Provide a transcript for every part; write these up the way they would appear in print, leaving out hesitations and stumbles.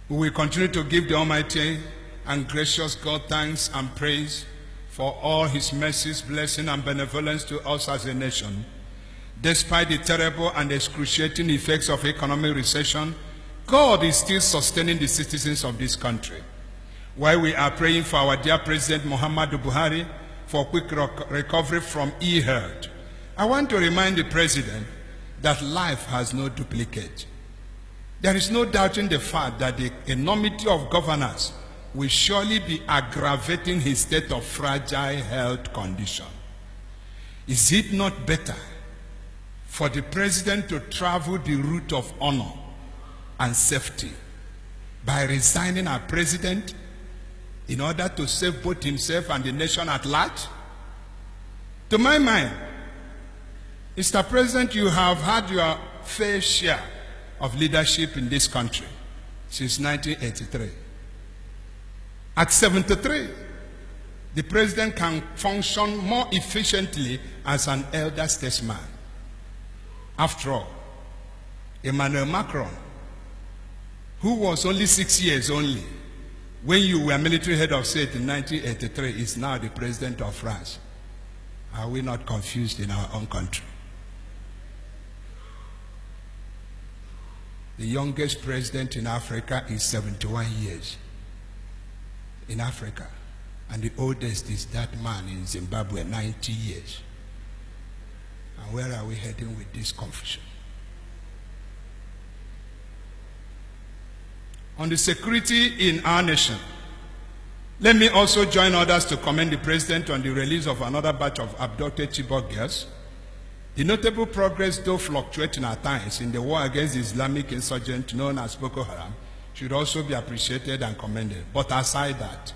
We will continue to give the Almighty and gracious God thanks and praise for all his mercies, blessing, and benevolence to us as a nation. Despite the terrible and excruciating effects of economic recession, God is still sustaining the citizens of this country. While we are praying for our dear President Muhammadu Buhari for quick recovery from e-hurt, I want to remind the President that life has no duplicate. There is no doubting the fact that the enormity of governance will surely be aggravating his state of fragile health condition. Is it not better for the President to travel the route of honor and safety by resigning as President in order to save both himself and the nation at large? To my mind, Mr. President, you have had your fair share of leadership in this country since 1983. At 73, the President can function more efficiently as an elder statesman. After all, Emmanuel Macron, who was only 6 years only when you were military head of state in 1983, is now the President of France. Are we not confused in our own country? The youngest president in Africa is 71 years in Africa, and the oldest is that man in Zimbabwe, 90 years. And where are we heading with this confusion? On the security in our nation, let me also join others to commend the President on the release of another batch of abducted Chibok girls. The notable progress, though fluctuating at times, in the war against the Islamic insurgent known as Boko Haram should also be appreciated and commended. But aside that,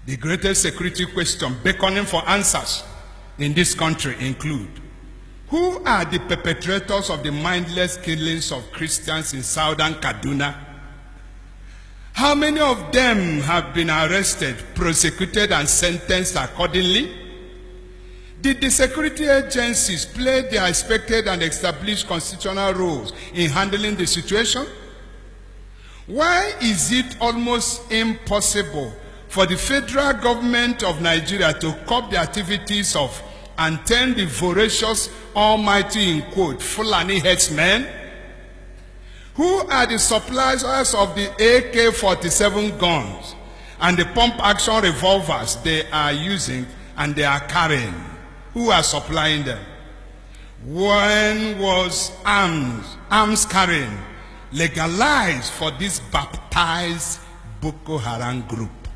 the greatest security question beckoning for answers in this country include: who are the perpetrators of the mindless killings of Christians in southern Kaduna? How many of them have been arrested, prosecuted, and sentenced accordingly? Did the security agencies play their expected and established constitutional roles in handling the situation? Why is it almost impossible for the federal government of Nigeria to curb the activities of and tame the voracious, almighty, in quote, Fulani headsmen? Who are the suppliers of the AK-47 guns and the pump-action revolvers they are using and they are carrying? Who are supplying them? When was arms carrying legalized for this baptized Boko Haram group?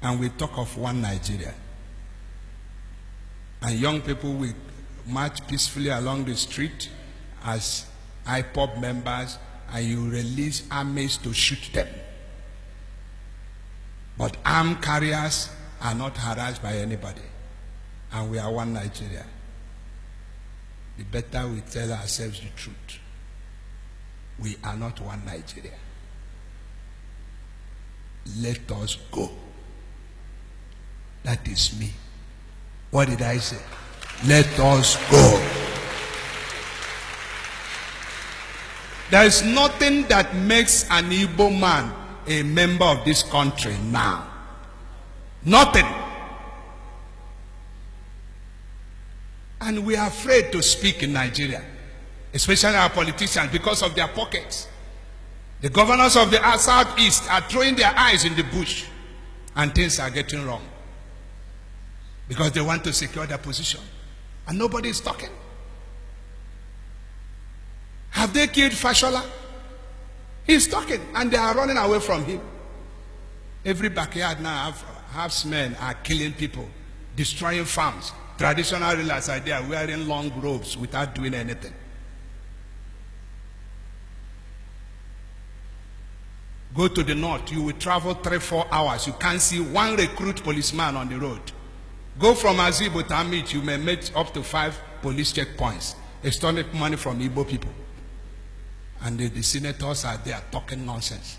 And we talk of one Nigeria. And young people will march peacefully along the street as IPOB members, and you release armies to shoot them. But armed carriers are not harassed by anybody. And we are one Nigeria. The better we tell ourselves the truth. We are not one Nigeria. Let us go. That is me. What did I say? Let us go. There is nothing that makes an Igbo man a member of this country now. Nothing. And we are afraid to speak in Nigeria, especially our politicians, because of their pockets. The governors of the Southeast are throwing their eyes in the bush, and things are getting wrong because they want to secure their position, and nobody is talking. Have they killed Fashola? He's talking, and they are running away from him. Every backyard now, herdsmen are killing people, destroying farms. Traditional rulers are there wearing long robes without doing anything. Go to the north, you will travel 3-4 hours. You can't see one recruit policeman on the road. Go from Azibo to Amit, you may meet up to 5 police checkpoints, extorting money from Igbo people. And the senators are there talking nonsense.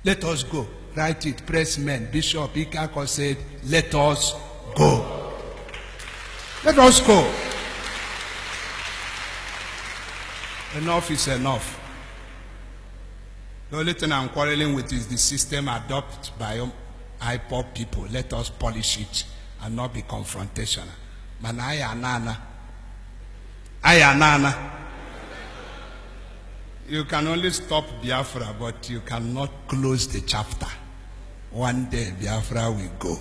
Let us go. Write it. Pressmen, Bishop Ikako said, let us go. Let us go. Enough is enough. The only thing I'm quarreling with is the system adopted by IPOB people. Let us polish it and not be confrontational. Man, Ayanana. You can only stop Biafra, but you cannot close the chapter. One day Biafra will go.